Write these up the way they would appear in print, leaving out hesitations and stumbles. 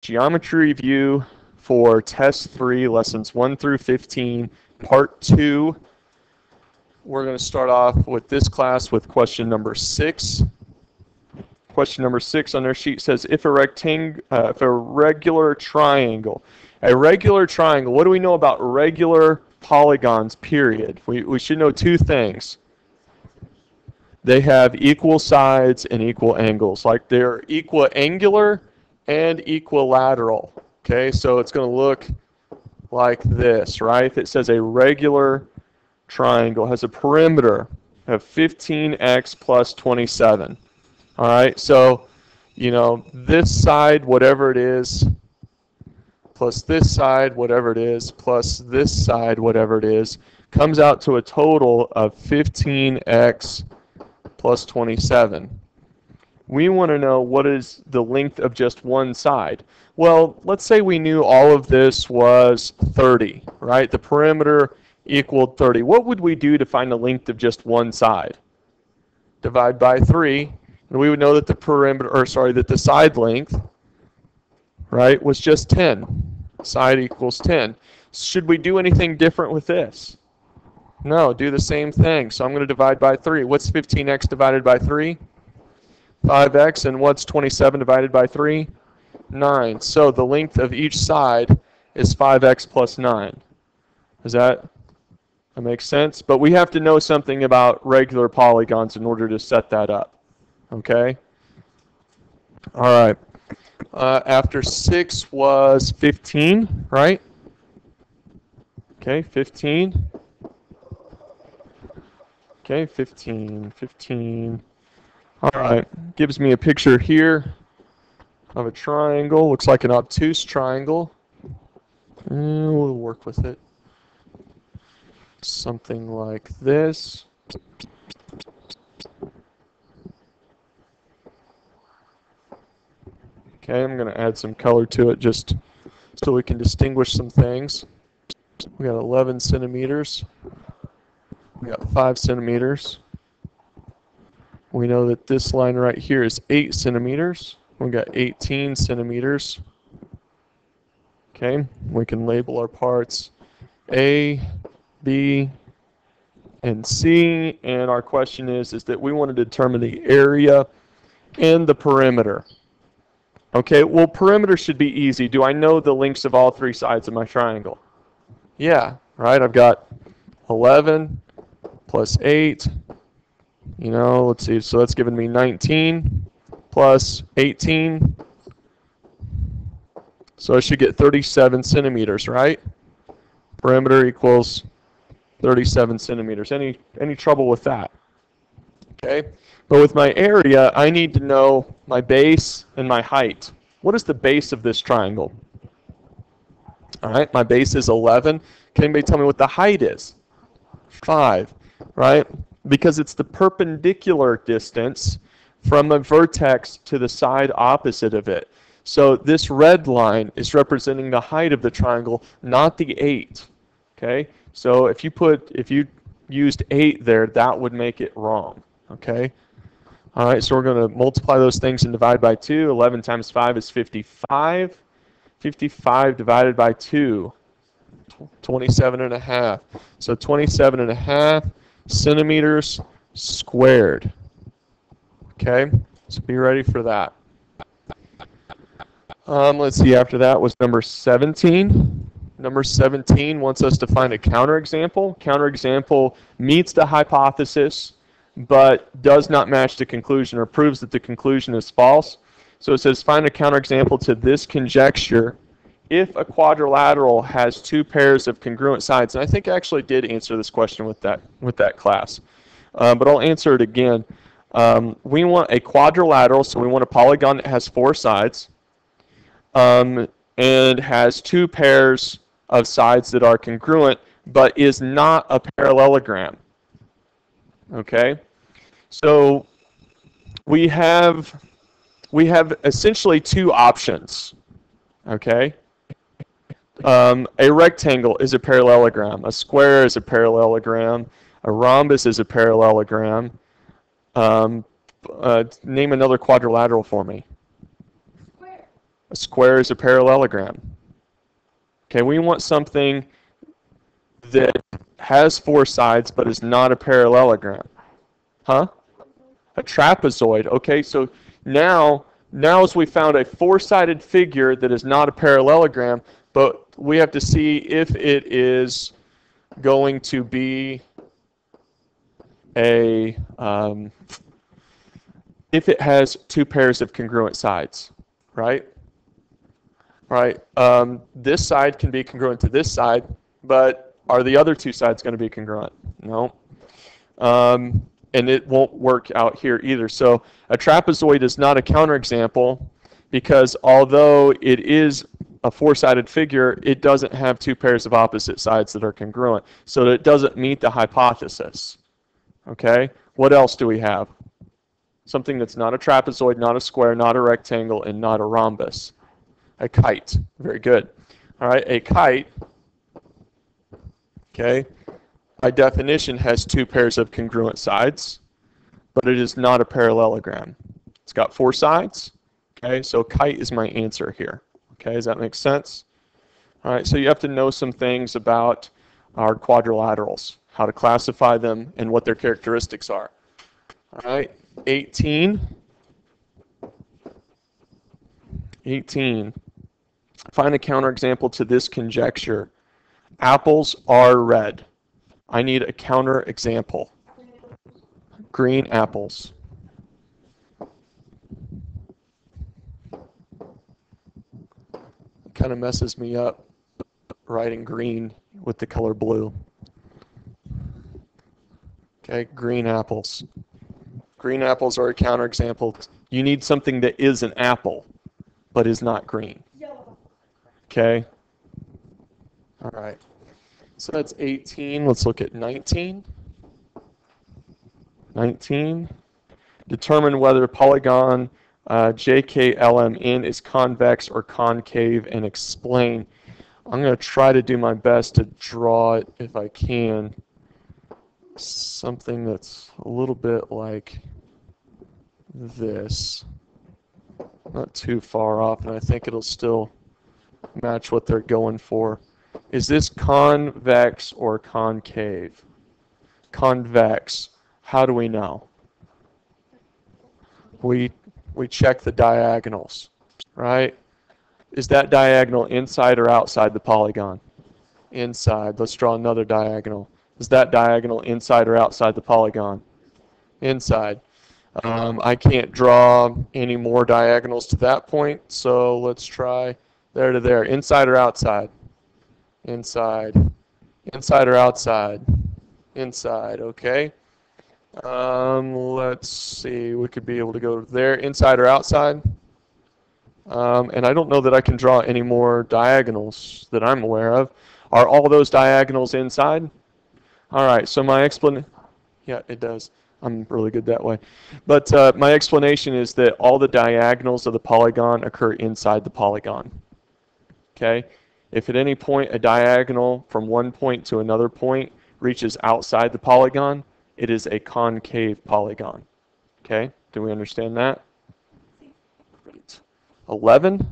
Geometry review for test 3, lessons 1 through 15, part 2. We're going to start off with this class with question number 6. Question number 6 on their sheet says, if a regular triangle, what do we know about regular polygons, period? We should know two things. They have equal sides and equal angles, like they're equiangular and equilateral. Okay, so it's going to look like this, right? If it says a regular triangle has a perimeter of 15x plus 27. All right, so, you know, this side, whatever it is, plus this side, whatever it is, plus this side, whatever it is, comes out to a total of 15x plus 27. We want to know what is the length of just one side. Well, let's say we knew all of this was 30, right? The perimeter equaled 30. What would we do to find the length of just one side? Divide by 3, and we would know that the side length, right, was just 10. Side equals 10. Should we do anything different with this? No, do the same thing. So I'm going to divide by 3. What's 15x divided by 3? 5x. And what's 27 divided by 3? 9. So the length of each side is 5x plus 9. Does that make sense? But we have to know something about regular polygons in order to set that up. Okay? All right. After 6 was 15, right? Okay, 15. Okay, 15. All right, gives me a picture here of a triangle. Looks like an obtuse triangle. We'll work with it. Something like this. Okay, I'm going to add some color to it just so we can distinguish some things. We got 11 centimeters. We got 5 centimeters. We know that this line right here is 8 centimeters. We got 18 centimeters. Okay, we can label our parts A, B, and C. And our question is that we want to determine the area and the perimeter. Okay, well, perimeter should be easy. Do I know the lengths of all 3 sides of my triangle? Yeah, right. I've got 11 plus 8. You know, let's see. So that's giving me 19 plus 18. So I should get 37 centimeters, right? Perimeter equals 37 centimeters. Any trouble with that? Okay. But with my area, I need to know my base and my height. What is the base of this triangle? All right, my base is 11. Can anybody tell me what the height is? 5, right? Because it's the perpendicular distance from a vertex to the side opposite of it. So this red line is representing the height of the triangle, not the 8. Okay? So if you used 8 there, that would make it wrong. Okay? All right, so we're going to multiply those things and divide by 2. 11 times 5 is 55. 55 divided by 2, 27.5. So 27.5 centimeters squared. Okay, so be ready for that. Let's see, after that was number 17. Number 17 wants us to find a counterexample. Counterexample meets the hypothesis, but does not match the conclusion or proves that the conclusion is false. So it says find a counterexample to this conjecture if a quadrilateral has 2 pairs of congruent sides. And I think I actually did answer this question with that class. But I'll answer it again. We want a quadrilateral, so we want a polygon that has 4 sides and has 2 pairs of sides that are congruent, but is not a parallelogram. Okay? So we have essentially 2 options. Okay? A rectangle is a parallelogram. A square is a parallelogram. A rhombus is a parallelogram. Name another quadrilateral for me. Square. A square is a parallelogram. Okay, we want something that has four sides but is not a parallelogram. Huh? A trapezoid. Okay, so now as we found a four-sided figure that is not a parallelogram, but we have to see if it is going to be a if it has two pairs of congruent sides, right? Right. This side can be congruent to this side, but are the other two sides going to be congruent? No. And it won't work out here either. So a trapezoid is not a counterexample because although it is a four-sided figure, it doesn't have two pairs of opposite sides that are congruent. So it doesn't meet the hypothesis. Okay? What else do we have? Something that's not a trapezoid, not a square, not a rectangle, and not a rhombus. A kite. Very good. All right, a kite, okay, by definition has two pairs of congruent sides, but it is not a parallelogram. It's got four sides, okay, so kite is my answer here. Okay, does that make sense? All right, so you have to know some things about our quadrilaterals, how to classify them, and what their characteristics are. All right, 18. Find a counterexample to this conjecture. Apples are red. I need a counterexample. Green apples. It kind of messes me up writing green with the color blue. Okay, green apples. Green apples are a counterexample. You need something that is an apple, but is not green. Okay? All right. So that's 18. Let's look at 19. 19. Determine whether polygon JKLMN is convex or concave and explain. I'm going to try to do my best to draw it if I can. Something that's a little bit like this. Not too far off, and I think it'll still match what they're going for. Is this convex or concave? Convex. How do we know? We check the diagonals, right? Is that diagonal inside or outside the polygon? Inside. Let's draw another diagonal. Is that diagonal inside or outside the polygon? Inside. I can't draw any more diagonals to that point, so let's try there to there. Inside or outside? Inside. Inside or outside? Inside, okay. Let's see, we could be able to go there, inside or outside. And I don't know that I can draw any more diagonals that I'm aware of. Are all those diagonals inside? All right, so my explanation, yeah, it does. I'm really good that way. But my explanation is that all the diagonals of the polygon occur inside the polygon. Okay? If at any point a diagonal from one point to another point reaches outside the polygon, it is a concave polygon. Okay? Do we understand that? Great. 11.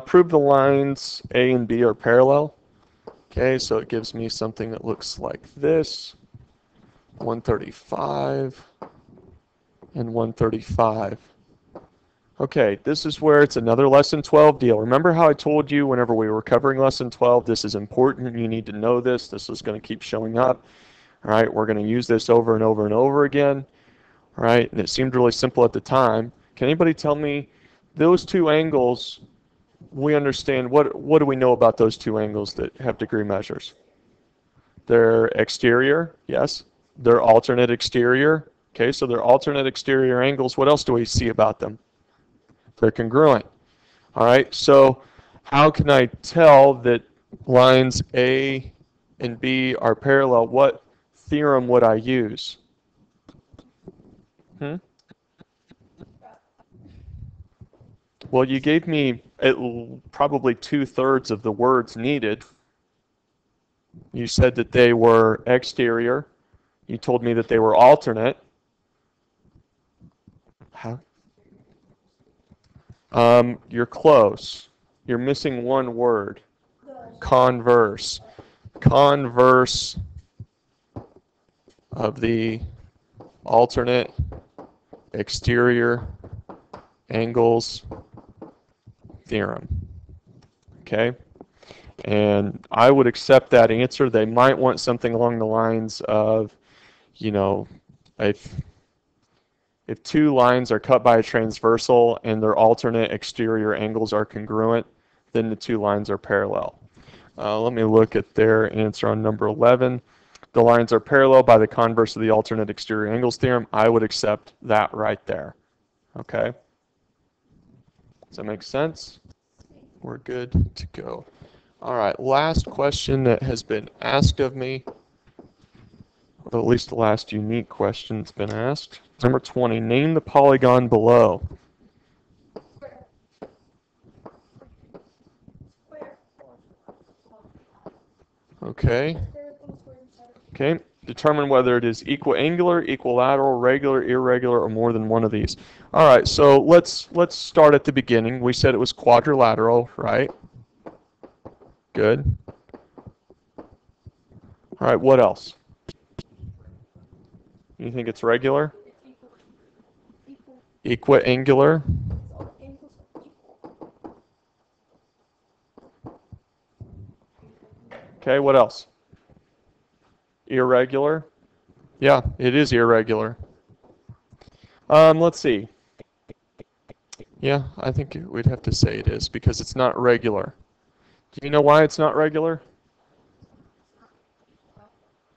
Prove the lines A and B are parallel. Okay, so it gives me something that looks like this. 135 and 135. Okay, this is where it's another lesson 12 deal. Remember how I told you whenever we were covering lesson 12, this is important, you need to know this, this is going to keep showing up. All right, we're going to use this over and over and over again. All right, and it seemed really simple at the time. Can anybody tell me those two angles, we understand, what do we know about those two angles that have degree measures? They're exterior, yes. They're alternate exterior. Okay, so they're alternate exterior angles. What else do we see about them? They're congruent. All right, so how can I tell that lines A and B are parallel? What theorem would I use? Well, you gave me probably 2/3 of the words needed. You said that they were exterior. You told me that they were alternate. How? You're close. You're missing one word. Converse. Converse of the alternate exterior angles theorem. Okay? And I would accept that answer. They might want something along the lines of, you know, if two lines are cut by a transversal and their alternate exterior angles are congruent, then the two lines are parallel. Let me look at their answer on number 11. The lines are parallel by the converse of the alternate exterior angles theorem. I would accept that right there. Okay? Does that make sense? We're good to go. All right, last question that has been asked of me, or at least the last unique question that's been asked. Number 20, name the polygon below. Okay. Okay. Determine whether it is equiangular, equilateral, regular, irregular, or more than one of these. All right, so let's start at the beginning. We said it was quadrilateral, right? Good. All right, what else? You think it's regular? Equiangular? Okay, what else? Irregular? Yeah, it is irregular. Let's see. Yeah, I think we'd have to say it is because it's not regular. Do you know why it's not regular?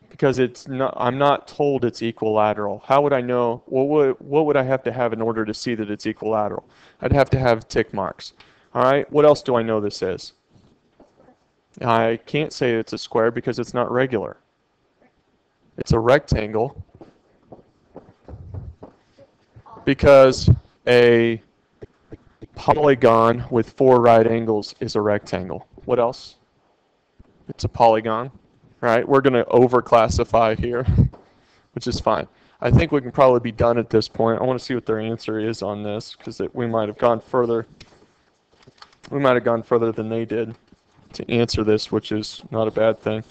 Because it's not. I'm not told it's equilateral. How would I know? What would I have to have in order to see that it's equilateral? I'd have to have tick marks. All right. What else do I know this is? I can't say it's a square because it's not regular. It's a rectangle because a polygon with 4 right angles is a rectangle. What else? It's a polygon, right? We're going to overclassify here, which is fine. I think we can probably be done at this point. I want to see what their answer is on this because we might have gone further. We might have gone further than they did to answer this, which is not a bad thing.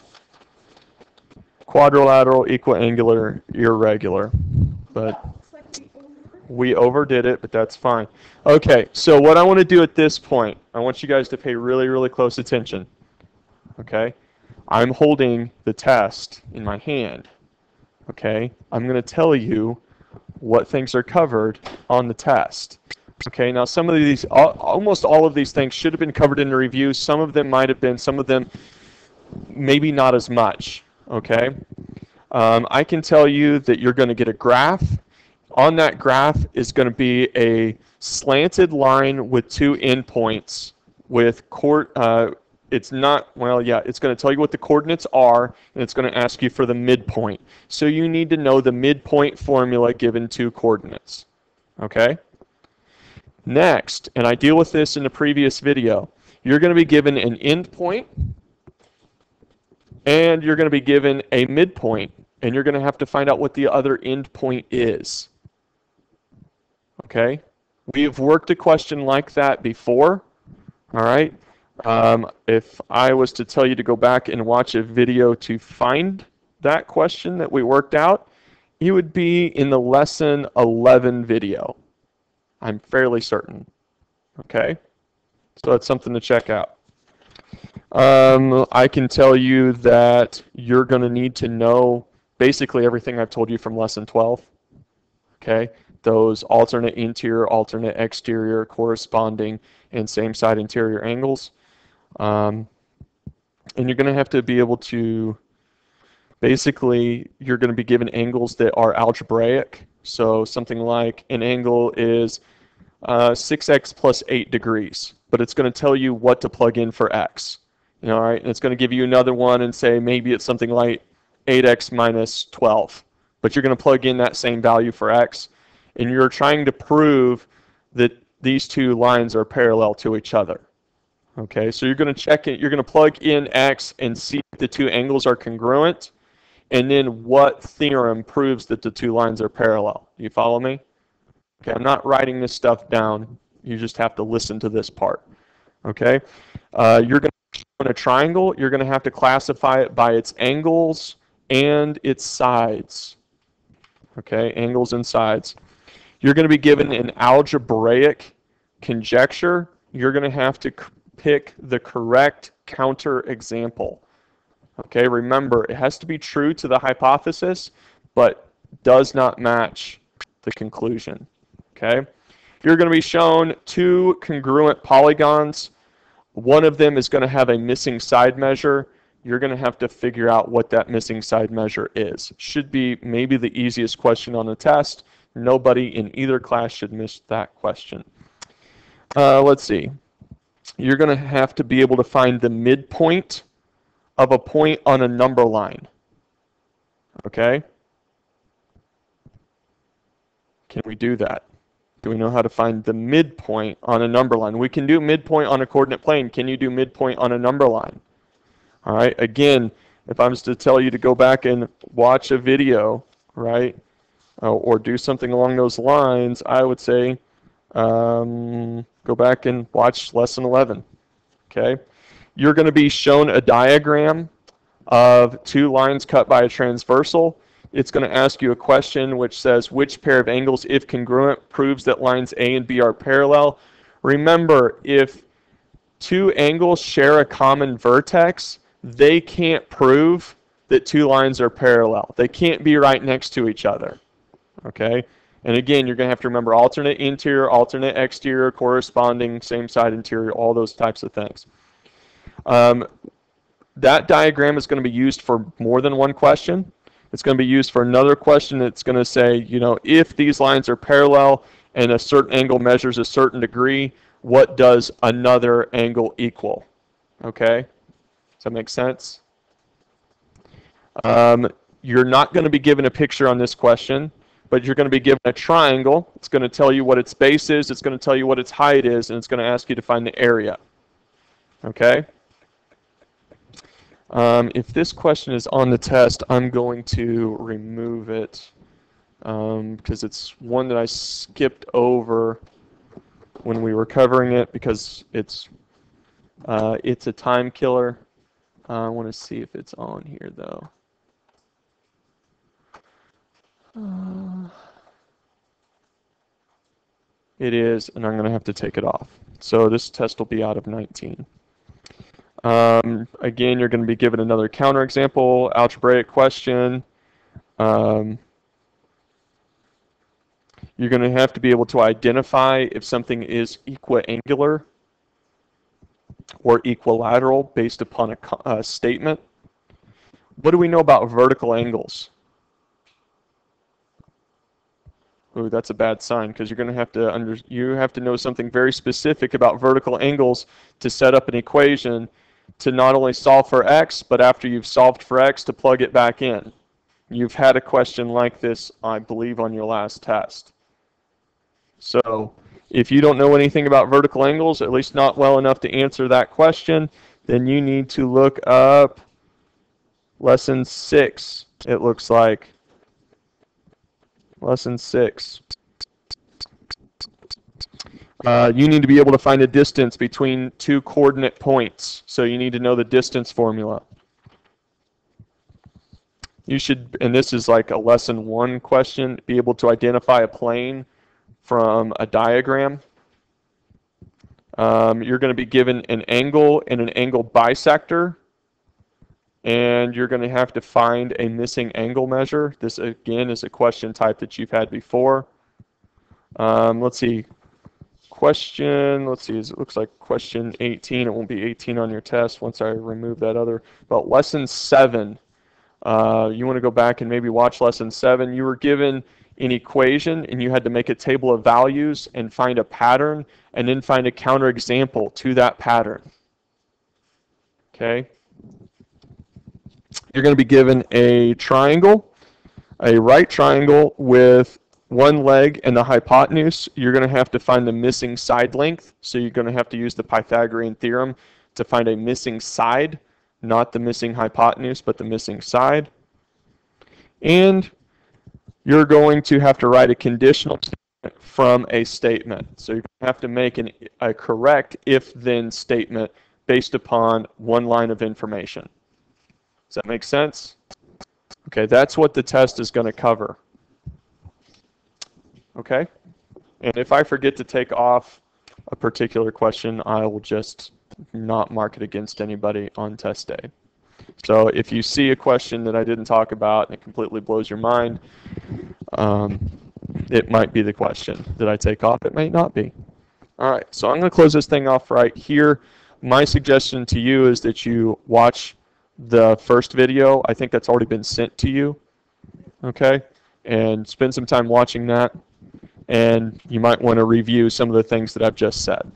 Quadrilateral, equiangular, irregular, but we overdid it, but that's fine. Okay, so what I want to do at this point, I want you guys to pay really, really close attention. Okay? I'm holding the test in my hand. Okay? I'm going to tell you what things are covered on the test. Okay, now some of these, almost all of these things should have been covered in the review. Some of them might have been, some of them maybe not as much. Okay? I can tell you that you're going to get a graph. On that graph is going to be a slanted line with 2 endpoints with it's not, well, yeah, it's going to tell you what the coordinates are, and it's going to ask you for the midpoint. So you need to know the midpoint formula given 2 coordinates. Okay? Next, and I deal with this in the previous video, you're going to be given an endpoint, and you're going to be given a midpoint, and you're going to have to find out what the other endpoint is. Okay? We've worked a question like that before. All right? If I was to tell you to go back and watch a video to find that question that we worked out, it would be in the lesson 11 video. I'm fairly certain. Okay? So that's something to check out. I can tell you that you're going to need to know basically everything I've told you from lesson 12. Okay? Those alternate interior, alternate exterior, corresponding, and same side interior angles. And you're going to have to be able to, basically, you're going to be given angles that are algebraic. So something like an angle is 6x plus 8 degrees, but it's going to tell you what to plug in for x. All right, and it's going to give you another one and say maybe it's something like 8x minus 12, but you're going to plug in that same value for x, and you're trying to prove that these 2 lines are parallel to each other. Okay, so you're going to check it, you're going to plug in x and see if the two angles are congruent, and then what theorem proves that the two lines are parallel. Do you follow me? Okay, I'm not writing this stuff down. You just have to listen to this part. Okay, you're going to show a triangle. You're going to have to classify it by its angles and its sides. Okay, angles and sides. You're going to be given an algebraic conjecture. You're going to have to pick the correct counterexample. Okay, remember, it has to be true to the hypothesis, but does not match the conclusion. Okay, you're going to be shown two congruent polygons. One of them is going to have a missing side measure. You're going to have to figure out what that missing side measure is. Should be maybe the easiest question on the test. Nobody in either class should miss that question. Let's see. You're going to have to be able to find the midpoint of a point on a number line. Okay? Can we do that? Do we know how to find the midpoint on a number line? We can do midpoint on a coordinate plane. Can you do midpoint on a number line? All right, again, if I was to tell you to go back and watch a video, right, or do something along those lines, I would say go back and watch lesson 11, okay? You're going to be shown a diagram of two lines cut by a transversal. It's going to ask you a question which says, which pair of angles, if congruent, proves that lines A and B are parallel? Remember, if two angles share a common vertex, they can't prove that two lines are parallel. They can't be right next to each other. Okay? And again, you're going to have to remember alternate interior, alternate exterior, corresponding, same side interior, all those types of things. That diagram is going to be used for more than one question. It's going to be used for another question that's going to say, you know, if these lines are parallel and a certain angle measures a certain degree, what does another angle equal? Okay? Does that make sense? You're not going to be given a picture on this question, but you're going to be given a triangle. It's going to tell you what its base is, it's going to tell you what its height is, and it's going to ask you to find the area. Okay? If this question is on the test, I'm going to remove it because it's one that I skipped over when we were covering it because it's a time killer. I want to see if it's on here though. It is, and I'm going to have to take it off. So this test will be out of 19. Again, you're going to be given another counterexample, algebraic question. You're going to have to be able to identify if something is equiangular or equilateral based upon a statement. What do we know about vertical angles? Ooh, that's a bad sign because you're going to have to know something very specific about vertical angles to set up an equation to not only solve for x, but after you've solved for x to plug it back in. You've had a question like this, I believe, on your last test. So if you don't know anything about vertical angles, at least not well enough to answer that question, then you need to look up lesson 6, it looks like. Lesson 6. You need to be able to find a distance between two coordinate points. So you need to know the distance formula. You should, and this is like a lesson 1 question, be able to identify a plane from a diagram. You're going to be given an angle and an angle bisector. And you're going to have to find a missing angle measure. This, again, is a question type that you've had before. Let's see. It looks like question 18. It won't be 18 on your test once I remove that other. But lesson 7, you want to go back and maybe watch lesson 7. You were given an equation, and you had to make a table of values and find a pattern, and then find a counterexample to that pattern. Okay? You're going to be given a triangle, a right triangle with one leg and the hypotenuse, you're going to have to find the missing side length. So you're going to have to use the Pythagorean theorem to find a missing side, not the missing hypotenuse, but the missing side. And you're going to have to write a conditional statement from a statement. So you have to make a correct if-then statement based upon one line of information. Does that make sense? Okay, that's what the test is going to cover. Okay? And if I forget to take off a particular question, I will just not mark it against anybody on test day. So if you see a question that I didn't talk about and it completely blows your mind, it might be the question. Did I take off? It might not be. All right, so I'm going to close this thing off right here. My suggestion to you is that you watch the first video. I think that's already been sent to you. Okay? And spend some time watching that. And you might want to review some of the things that I've just said.